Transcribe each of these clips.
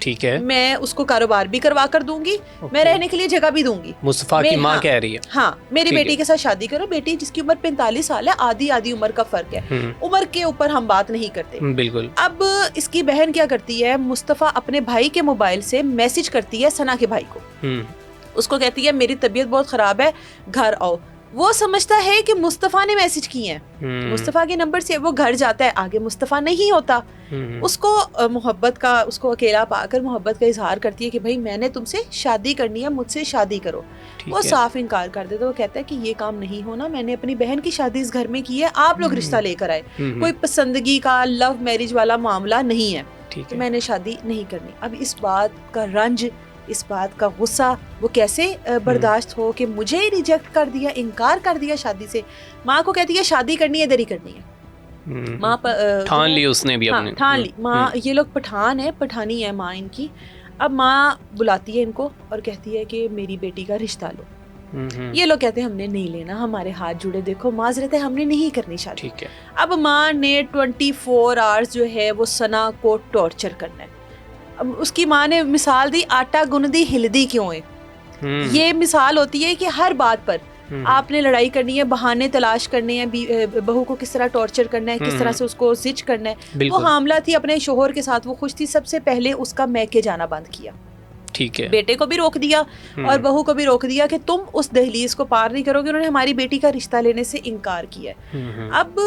ٹھیک ہے. میں اس کو کاروبار بھی کروا کر دوں گی, میں رہنے کے لیے جگہ بھی دوں گی. مصطفیٰ کی ماں کہہ رہی ہے ہاں میری بیٹی کے ساتھ شادی کرو. بیٹی جس کی عمر 45 سال ہے, آدھی عمر کا فرق ہے, عمر کے اوپر ہم بات نہیں کرتے. بالکل. اب اس کی بہن کیا کرتی ہے, مصطفیٰ اپنے بھائی کے موبائل سے میسج کرتی ہے ثنا کے بھائی کو, اس کو کہتی ہے میری طبیعت بہت خراب ہے, گھر آؤ. وہ سمجھتا ہے کہ مصطفیٰ نے میسج کیے ہیں, مصطفیٰ کے نمبر سے. وہ گھر جاتا ہے, آگے مصطفیٰ نہیں ہوتا. اس کو محبت کا, اس کو اکیلا پا کر محبت کا اظہار کرتی ہے کہ بھائی میں نے تم سے شادی کرنی ہے, مجھ سے شادی کرو. وہ صاف انکار کر دیتا. وہ کہتا ہے کہ یہ کام نہیں ہونا, میں نے اپنی بہن کی شادی اس گھر میں کی ہے, آپ لوگ رشتہ لے کر آئے, کوئی پسندگی کا لو میرج والا معاملہ نہیں ہے, تو میں نے شادی نہیں کرنی. اب اس بات کا رنج, اس بات کا غصہ وہ کیسے برداشت ہو کہ مجھے ریجیکٹ کر دیا, انکار کر دیا شادی سے. ماں کو کہتی ہے شادی کرنی ہے, ادھر ہی کرنی ہے. ماں ٹھان لی اس نے بھی اپنے, ٹھان لی. ماں, یہ لوگ پٹھان ہے, پٹھانی ہے ماں ان کی. اب ماں بلاتی ہے ان کو اور کہتی ہے کہ میری بیٹی کا رشتہ لو. یہ لوگ کہتے ہیں ہم نے نہیں لینا, ہمارے ہاتھ جڑے, دیکھو معذرت ہے, ہم نے نہیں کرنی شادی. ٹھیک ہے. اب ماں نے 24 آورز جو ہے وہ ثنا کو ٹارچر کرنا ہے. اس کی ماں نے مثال دی, آٹا گندی ہلدی کیوں ہے. یہ مثال ہوتی ہے کہ ہر بات پر آپ نے لڑائی کرنی ہے, بہانے تلاش کرنے ہیں, بہو کو کس طرح ٹارچر کرنا ہے, کس طرح سے اس کو زچ کرنا ہے. وہ حاملہ تھی, اپنے شوہر کے ساتھ وہ خوش تھی, سب سے پہلے اس کا میکے جانا بند کیا. ٹھیک ہے. بیٹے کو بھی روک دیا اور بہو کو بھی روک دیا کہ تم اس دہلیز کو پار نہیں کرو گے. انہوں نے ہماری بیٹی کا رشتہ لینے سے انکار کیا. اب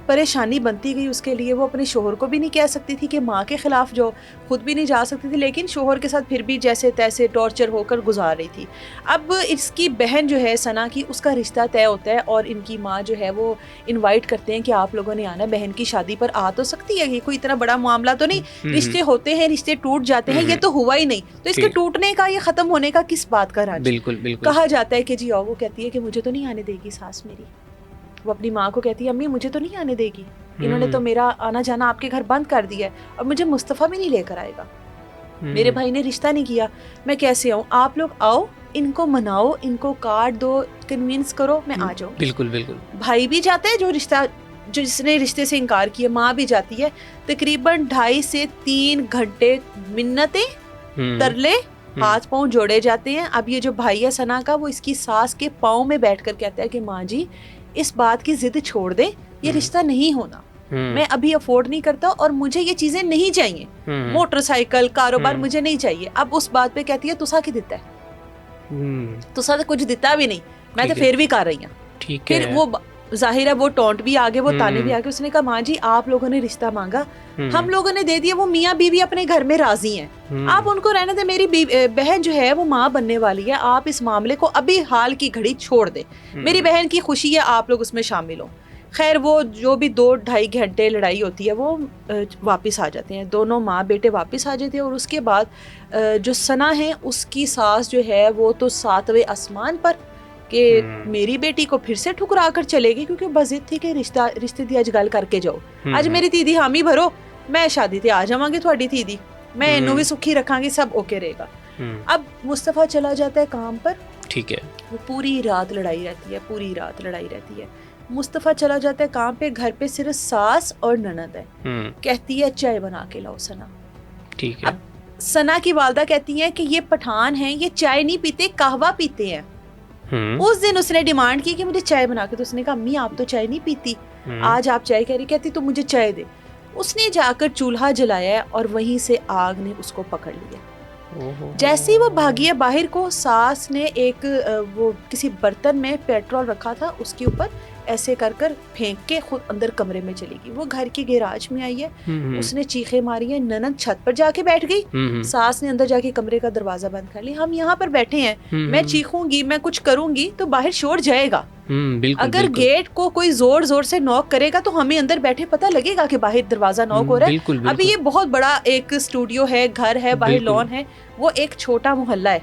پریشانی بنتی گئی اس کے لیے. وہ اپنے شوہر کو بھی نہیں کہہ سکتی تھی کہ ماں کے خلاف جو, خود بھی نہیں جا سکتی تھی, لیکن شوہر کے ساتھ پھر بھی جیسے تیسے ٹارچر ہو کر گزار رہی تھی. اب اس کی بہن جو ہے ثنا کی, اس کا رشتہ طے ہوتا ہے اور ان کی ماں جو ہے وہ انوائٹ کرتے ہیں کہ آپ لوگوں نے آنا, بہن کی شادی پر آ تو سکتی ہے, یہ کوئی اتنا بڑا معاملہ تو نہیں. رشتے ہوتے ہیں, رشتے ٹوٹ جاتے ہیں, یہ تو ہوا ہی نہیں, تو اس کے ٹوٹنے کا, یہ ختم ہونے کا کس بات کا راج. بالکل. کہا جاتا ہے کہ جی آؤ. وہ کہتی ہے کہ مجھے تو نہیں آنے دے گی ساس میری. وہ اپنی ماں کو کہتی ہے امی مجھے تو نہیں آنے دے گی, انہوں نے تو میرا آنا جانا آپ کے گھر بند کر دیا ہے, اور مجھے مصطفیٰ بھی نہیں لے کر آئے گا, میرے بھائی نے رشتہ نہیں کیا, میں کیسے آؤں. آپ لوگ آؤ, ان کو مناؤ, ان کو کارڈ دو, کنوینس کرو, میں آ جاؤں. بالکل. بھائی بھی جاتا ہے جس نے رشتے سے انکار کیا, ماں بھی جاتی ہے. تقریباً 2.5 سے 3 گھنٹے منتیں, ترلے, ہاتھ پاؤں جوڑے جاتے ہیں. اب یہ جو بھائی ہے ثنا کا, وہ اس کی ساس کے پاؤں میں بیٹھ کر کہتا ہے کہ ماں جی اس بات کی ضد چھوڑ دیں, یہ رشتہ نہیں ہونا, میں ابھی افورڈ نہیں کرتا اور مجھے یہ چیزیں نہیں چاہیے, موٹر سائیکل, کاروبار مجھے نہیں چاہیے. اب اس بات پہ کہتی ہے تسا کی دیتا ہے, تسا تو کچھ دیتا بھی نہیں, میں تو پھر بھی کر رہی ہوں. پھر وہ ظاہر ہے وہ ٹونٹ بھی آگے, وہ تانے بھی آگے. اس نے کہا ماں جی آپ لوگوں نے رشتہ مانگا, ہم لوگوں نے دے دیا, وہ میاں بیوی اپنے گھر میں راضی ہیں, آپ ان کو رہنے دیں. میری بہن جو ہے وہ ماں بننے والی ہے, آپ اس معاملے کو ابھی حال کی گھڑی چھوڑ دیں, میری بہن کی خوشی ہے, آپ لوگ اس میں شامل ہوں. خیر وہ جو بھی 2-2.5 گھنٹے لڑائی ہوتی ہے, وہ واپس آ جاتے ہیں, دونوں ماں بیٹے واپس آ جاتے ہیں. اور اس کے بعد جو ثنا ہے اس کی ساس جو ہے وہ تو 7ویں آسمان پر کہ میری بیٹی کو پھر سے ٹھکرا کر چلے گی, کیونکہ بضد تھی کہ رشتے دی اج گل کر کے جاؤ, اج میری تیدی حامی بھرو, میں شادی تے آ جاواں گی تھوڑی تیدی, میں انہوں بھی سکھی رکھاں گی, سب اوکے رہے گا. اب مصطفیٰ چلا جاتا ہے کام پر. ٹھیک ہے. وہ پوری رات لڑائی رہتی ہے, مصطفیٰ چلا جاتا ہے کام پہ, گھر پہ صرف ساس اور نند ہے. کہتی ہے چائے بنا کے لاؤ ثنا. ٹھیک ہے. اب ثنا کی والدہ کہتی ہیں کہ یہ پٹھان ہیں, یہ چائے نہیں پیتے, قہوہ پیتے ہیں. اس دن اس نے ڈیمانڈ کی کہ مجھے چائے بنا کے. تو اس نے کہا امی آپ تو چائے نہیں پیتی, آج آپ چائے کہہ رہی. کہتی تو مجھے چائے دے. اس نے جا کر چولہا جلایا اور وہیں سے آگ نے اس کو پکڑ لیا. جیسے ہی وہ بھاگی ہے باہر کو, ساس نے ایک وہ کسی برتن میں پیٹرول رکھا تھا, اس کے اوپر ایسے کر کر پھینک کے خود اندر کمرے میں چلی گئی. وہ گھر کی گیراج میں آئی ہے, اس نے چیخیں ماری ہیں. ننند چھت پر جا کے بیٹھ گئی, ساس نے اندر جا کے کمرے کا دروازہ بند کر لیا. ہم یہاں پر بیٹھے ہیں, میں چیخوں گی, میں کچھ کروں گی تو باہر شور جائے گا. اگر گیٹ کو کوئی زور سے نوک کرے گا تو ہمیں اندر بیٹھے پتہ لگے گا کہ باہر دروازہ نوک ہو رہا ہے. ابھی یہ بہت بڑا ایک اسٹوڈیو ہے, گھر ہے, باہر لان ہے, وہ ایک چھوٹا محلہ ہے,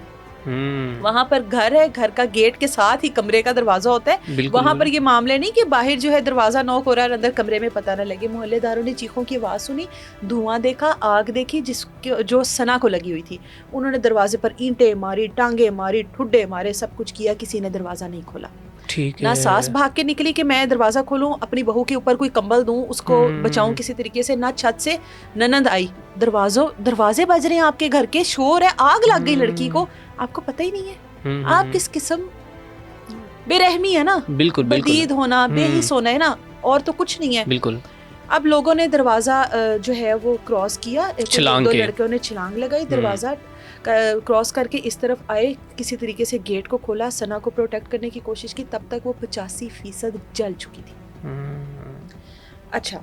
وہاں پر گھر ہے, گھر کا گیٹ کے ساتھ ہی کمرے کا دروازہ ہوتا ہے. وہاں پر یہ معاملے نہیں کہ باہر جو ہے دروازہ نوک ہو رہا ہے اندر کمرے میں پتہ نہ لگے. محلے داروں نے چیخوں کی آواز سنی, دھواں دیکھا, آگ دیکھی جو ثنا کو لگی ہوئی تھی. انہوں نے دروازے پر اینٹیں ماری, ٹانگیں ماری, ٹھڈے مارے, سب کچھ کیا, کسی نے دروازہ نہیں کھولا. ٹھیک ہے. نہ ساس بھاگ کے نکلی کہ میں دروازہ کھولوں اپنی بہو کے اوپر کوئی کمبل دوں اس کو بچاؤں کسی طریقے سے, نہ چھت سے ننند آئی, دروازے بج رہے ہیں آپ کے گھر کے, شور ہے, آگ لگ گئی لڑکی کو, آپ کو پتہ ہی نہیں ہے. آپ کس قسم بے رحمی ہے نا, بالکل بدید ہونا, بے حس ہونا ہے نا, اور تو کچھ نہیں ہے. بالکل. اب لوگوں نے دروازہ جو ہے وہ کراس کیا, دو لڑکوں نے چھلانگ لگائی, دروازہ کراس کر کے اس طرف آئے, کسی طریقے سے گیٹ کو کھولا, ثنا کو پروٹیکٹ کرنے کی کوشش کی, تب تک وہ 85% جل چکی تھی. اچھا,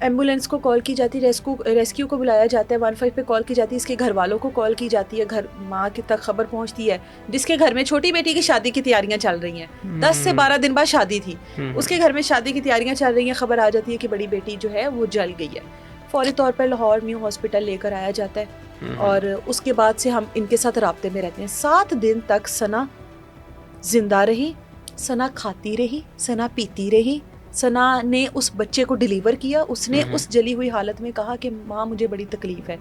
ایمبولینس کو کال کی جاتی, ریسکیو کو بلایا جاتا ہے, 15 پہ کال کی جاتی ہے, اس کے گھر والوں کو کال کی جاتی ہے, ماں کی تک خبر پہنچتی ہے جس کے گھر میں چھوٹی بیٹی کی شادی کی تیاریاں چل رہی ہیں. 10 سے 12 دن بعد شادی تھی, اس کے گھر میں شادی کی تیاریاں چل رہی ہیں, خبر آ جاتی ہے کہ بڑی بیٹی جو ہے وہ جل گئی ہے. فوری طور پر لاہور نیو ہاسپٹل لے کر آیا جاتا ہے, اور اس کے بعد سے ہم ان کے ساتھ رابطے میں رہتے ہیں. 7 دن تک ثنا زندہ رہی, ثنا کھاتی رہی, ثنا پیتی رہی. ثنا نے اس بچے کو ڈیلیور کیا, اس نے اس جلی ہوئی حالت میں کہا کہ ماں مجھے بڑی تکلیف ہے.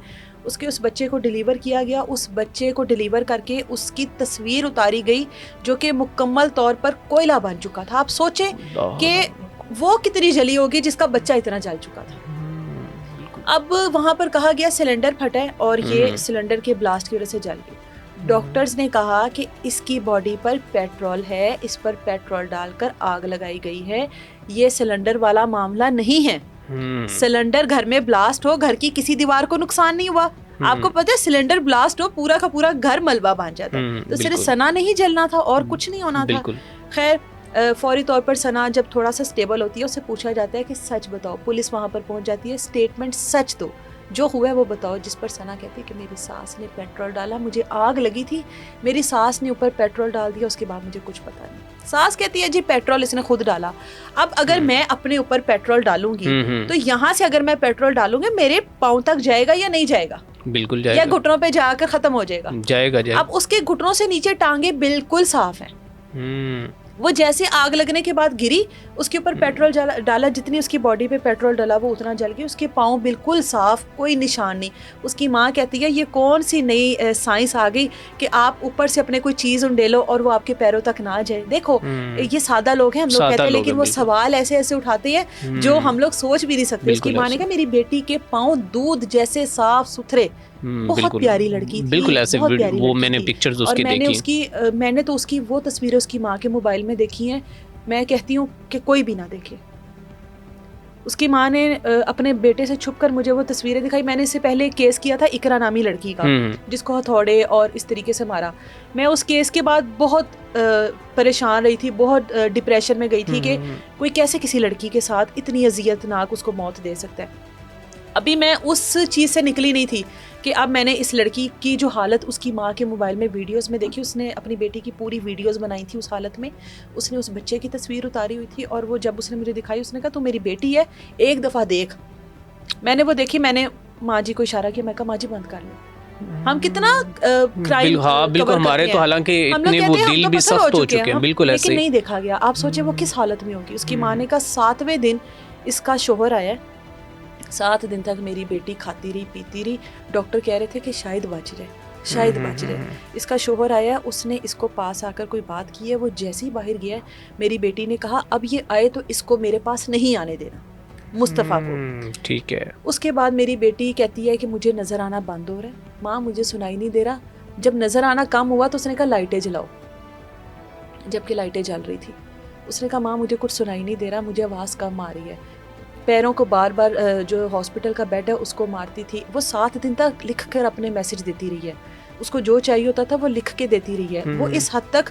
اس بچے کو ڈیلیور کیا گیا, اس بچے کو ڈیلیور کر کے اس کی تصویر اتاری گئی جو کہ مکمل طور پر کوئلہ بن چکا تھا. آپ سوچیں کہ وہ کتنی جلی ہوگی جس کا بچہ اتنا جل چکا تھا. اب وہاں پر کہا گیا سلنڈر پھٹا ہے اور یہ سلنڈر کے بلاسٹ کی وجہ سے جل گئی. ڈاکٹرز نے کہا کہ اس کی باڈی پر پیٹرول ہے, اس پر پیٹرول ڈال کر آگ لگائی گئی ہے, یہ سلنڈر والا معاملہ نہیں ہے. سلنڈر گھر میں بلاسٹ ہو, گھر کی کسی دیوار کو نقصان نہیں ہوا. آپ کو پتہ ہے سلنڈر بلاسٹ ہو پورا کا پورا گھر ملبہ بن جاتا ہے, تو صرف ثنا نہیں جلنا تھا اور کچھ نہیں ہونا تھا. خیر فوری طور پر ثنا جب تھوڑا سا سٹیبل ہوتی ہے, اسے پوچھا جاتا ہے کہ سچ بتاؤ. پولیس وہاں پر پہنچ جاتی ہے, سٹیٹمنٹ سچ دو, جو ہوا ہے وہ بتاؤ. جس پر ثنا کہتی ہے کہ میری ساس نے پیٹرول ڈالا, مجھے آگ لگی تھی, میری ساس نے اوپر پیٹرول ڈال دیا, اس کے بعد مجھے کچھ پتا نہیں. ساس کہتی ہے جی پیٹرول اس نے خود ڈالا. اب اگر میں اپنے اوپر پیٹرول ڈالوں گی تو یہاں سے اگر میں پیٹرول ڈالوں گی میرے پاؤں تک جائے گا یا نہیں جائے گا؟ بالکل جائے گا, یا گھٹنوں پہ جا کر ختم ہو جائے گا؟ جائے گا. اب اس کے گھٹنوں سے نیچے ٹانگیں بالکل صاف ہیں. وہ جیسے آگ لگنے کے بعد گری, اس کے اوپر پیٹرول ڈالا, جتنی اس کی باڈی پہ پیٹرول ڈالا وہ اتنا جل گئی. اس کے پاؤں بالکل صاف, کوئی نشان نہیں. اس کی ماں کہتی ہے یہ کون سی نئی سائنس آ گئی کہ آپ اوپر سے اپنے کوئی چیز انڈیلو اور وہ آپ کے پیروں تک نہ جائے. دیکھو یہ سادہ لوگ ہیں, ہم لوگ کہتے ہیں, لیکن وہ سوال ایسے ایسے اٹھاتے ہیں جو ہم لوگ سوچ بھی نہیں سکتے. اس کی ماں نے کہا میری بیٹی کے پاؤں دودھ جیسے صاف ستھرے, بہت پیاری لڑکی تھی, بالکل ایسے. وہ میں نے پکچرز اس کی دیکھی, میں نے تو اس کی وہ تصویریں اس کی ماں کے موبائل میں دیکھی ہیں. میں کہتی ہوں کہ کوئی بھی نہ دیکھے. اس کی ماں نے اپنے بیٹے سے چھپ کر مجھے وہ تصویریں دکھائی. میں نے اس سے پہلے کیس کیا تھا اقرا نامی لڑکی کا, جس کو ہتھوڑے اور اس طریقے سے مارا. میں اس کیس کے بعد بہت پریشان رہی تھی, بہت ڈپریشن میں گئی تھی کہ کوئی کیسے کسی لڑکی کے ساتھ اتنی اذیت ناک اس کو موت دے سکتا ہے. ابھی میں اس چیز سے نکلی نہیں تھی کہ اب میں نے اس لڑکی کی جو حالت اس کی ماں کے موبائل میں ویڈیوز میں دیکھی. اس نے اپنی بیٹی کی پوری ویڈیوز بنائی تھی اس حالت میں, اس نے اس بچے کی تصویر اتاری ہوئی تھی, اور وہ جب اس نے مجھے دکھائی اس نے کہا تو میری بیٹی ہے, ایک دفعہ دیکھ. میں نے وہ دیکھی, میں نے ماں جی کو اشارہ کیا, میں کہا ماں جی بند کر لو. ہم کتنا کرائم, بالکل ہمارے تو حالانکہ اتنے وہ دل بھی سخت ہو چکے ہیں, بالکل ایسے, لیکن نہیں دیکھا گیا. آپ سوچیں وہ کس حالت میں ہوگی. اس کی ماں نے کہا 7ویں دن اس کا شوہر آیا, 7 دن تک میری بیٹی کھاتی رہی پیتی رہی. ڈاکٹر کہہ رہے تھے کہ شاید بچ جائے. اس کا شوہر آیا, اس نے اس کو پاس آ کر کوئی بات کی ہے, وہ جیسے ہی باہر گیا میری بیٹی نے کہا اب یہ آئے تو اس کو میرے پاس نہیں آنے دینا, مصطفیٰ کو. ٹھیک ہے. اس کے بعد میری بیٹی کہتی ہے کہ مجھے نظر آنا بند ہو رہا ہے, ماں مجھے سنائی نہیں دے رہا. جب نظر آنا کم ہوا تو اس نے کہا لائٹیں جلاؤ, جبکہ لائٹیں جل رہی تھی. اس نے کہا ماں مجھے کچھ سنائی نہیں دے رہا, مجھے آواز کم آ رہی ہے. پیروں کو بار بار جو ہاسپٹل کا بیڈ ہے اس کو مارتی تھی. وہ 7 دن تک لکھ کر اپنے میسج دیتی رہی ہے, اس کو جو چاہیے ہوتا تھا وہ لکھ کے دیتی رہی ہے. وہ اس حد تک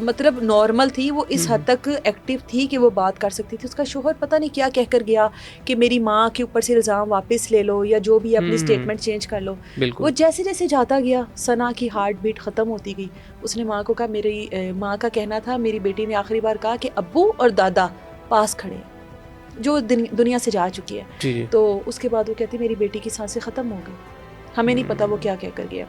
مطلب نارمل تھی, وہ اس حد تک ایکٹیو تھی کہ وہ بات کر سکتی تھی. اس کا شوہر پتہ نہیں کیا کہہ کر گیا کہ میری ماں کے اوپر سے الزام واپس لے لو یا جو بھی اپنی اسٹیٹمنٹ چینج کر لو. وہ جیسے جیسے جاتا گیا ثنا کی ہارٹ بیٹ ختم ہوتی گئی. اس نے ماں کو کہا, میری ماں کا کہنا تھا, میری بیٹی نے آخری بار کہا کہ ابو اور دادا پاس کھڑے ہیں جو دنیا سے جا چکی ہے. تو اس کے بعد وہ کہتی میری بیٹی کی سانسیں ختم ہو گئی, ہمیں نہیں پتا وہ کیا کہہ کر گیا.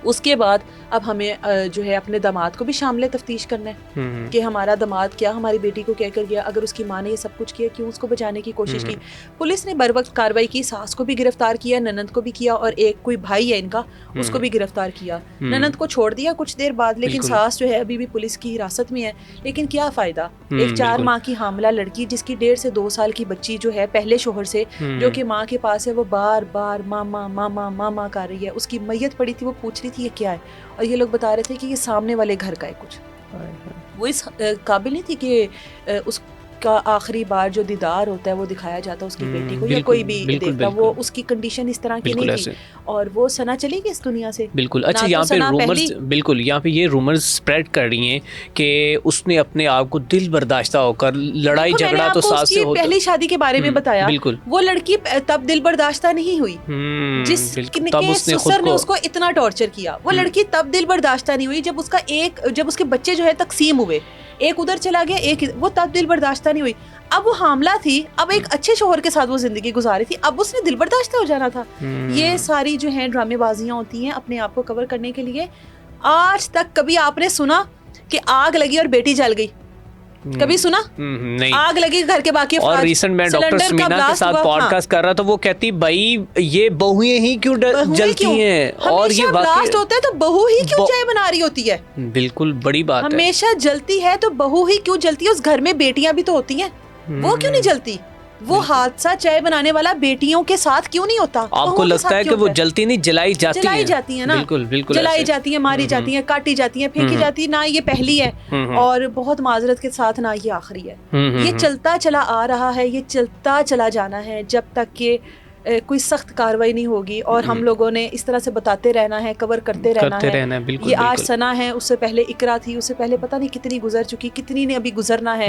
اس کے بعد اب ہمیں جو ہے اپنے داماد کو بھی شامل تفتیش کرنا ہے کہ ہمارا داماد کیا ہماری بیٹی کو کہہ کر گیا. اگر اس کی ماں نے یہ سب کچھ کیا کیوں اس کو بچانے کی کوشش کی. پولیس نے بر وقت کارروائی کی, ساس کو بھی گرفتار کیا, ننند کو بھی کیا, اور ایک کوئی بھائی ہے ان کا اس کو بھی گرفتار کیا. ننند کو چھوڑ دیا کچھ دیر بعد, لیکن ساس جو ہے ابھی بھی پولیس کی حراست میں ہے. لیکن کیا فائدہ, ایک 4 ماہ کی حاملہ لڑکی جس کی 1.5 سے 2 سال کی بچی جو ہے پہلے شوہر سے جو کہ ماں کے پاس ہے, وہ بار بار ماما ماما ماما کر رہی ہے. اس کی میت پڑی تھی, وہ پوچھ رہی تھی یہ کیا ہے, اور یہ لوگ بتا رہے تھے کہ یہ سامنے والے گھر کا ہے کچھ. وہ اس قابل نہیں تھی کہ اس کا آخری بار جو دیدار ہوتا ہے وہ دکھایا جاتا اس کی بیٹی کو, یا کوئی بھی دیکھتا. وہ اس کی کنڈیشن اس طرح کی نہیں تھی, اور وہ سنا چلی گئی اس دنیا سے. بالکل. اچھا, یہاں پہ رومرز, بالکل یہاں پہ یہ رومرز اسپریڈ کر رہی ہیں کہ اس نے اپنے آپ کو دل برداشتہ ہو کر لڑائی جھگڑا تو ساس سے ہوتا. پہلی شادی کے بارے میں بتایا, بالکل وہ لڑکی تب دل برداشتہ نہیں ہوئی جس کے سسر نے اس کو اتنا ٹارچر کیا. وہ لڑکی تب دل برداشتہ نہیں ہوئی جب اس کے بچے جو ہے تقسیم ہوئے, ایک ادھر چلا گیا ایک, وہ تب دل برداشتہ نہیں ہوئی. اب وہ حاملہ تھی, اب ایک اچھے شوہر کے ساتھ وہ زندگی گزاری تھی, اب اس نے دل برداشتہ ہو جانا تھا. یہ ساری جو ہیں ڈرامے بازیاں ہوتی ہیں اپنے آپ کو کور کرنے کے لیے. آج تک کبھی آپ نے سنا کہ آگ لگی اور بیٹی جل گئی؟ کبھی سنا؟ نہیں. آگ لگی گھر کے باقی افراد. اور ریسنٹ میں ڈاکٹر سمینا کے ساتھ پوڈ کاسٹ کر رہا تھا, وہ کہتی بھائی یہ بہویں ہی کیوں جلتی ہیں, اور یہ بلاسٹ ہوتا ہے تو بہو ہی کیوں چائے بنا رہی ہوتی ہے؟ بالکل بڑی بات ہے. ہمیشہ جلتی ہے تو بہو ہی کیوں جلتی ہے؟ اس گھر میں بیٹیاں بھی تو ہوتی ہیں, وہ کیوں نہیں جلتی؟ وہ حادثہ چائے بنانے والا بیٹیوں کے ساتھ کیوں نہیں ہوتا؟ آپ کو لگتا ہے کہ وہ جلتی نہیں, جلائی جاتی ہیں نا. بالکل بالکل, جلائی جاتی ہیں, ماری جاتی ہیں, کاٹی جاتی ہیں, پھینکی جاتی ہیں. نہ یہ پہلی ہے, اور بہت معذرت کے ساتھ نہ یہ آخری ہے. یہ چلتا چلا آ رہا ہے, یہ چلتا چلا جانا ہے جب تک کہ کوئی سخت کاروائی نہیں ہوگی. اور ہم لوگوں نے اس طرح سے بتاتے رہنا ہے, کور کرتے رہنا ہے. یہ آج سنا ہے, اس سے پہلے اقرا تھی, اس سے پہلے پتہ نہیں کتنی گزر چکی, کتنی نے ابھی گزرنا ہے.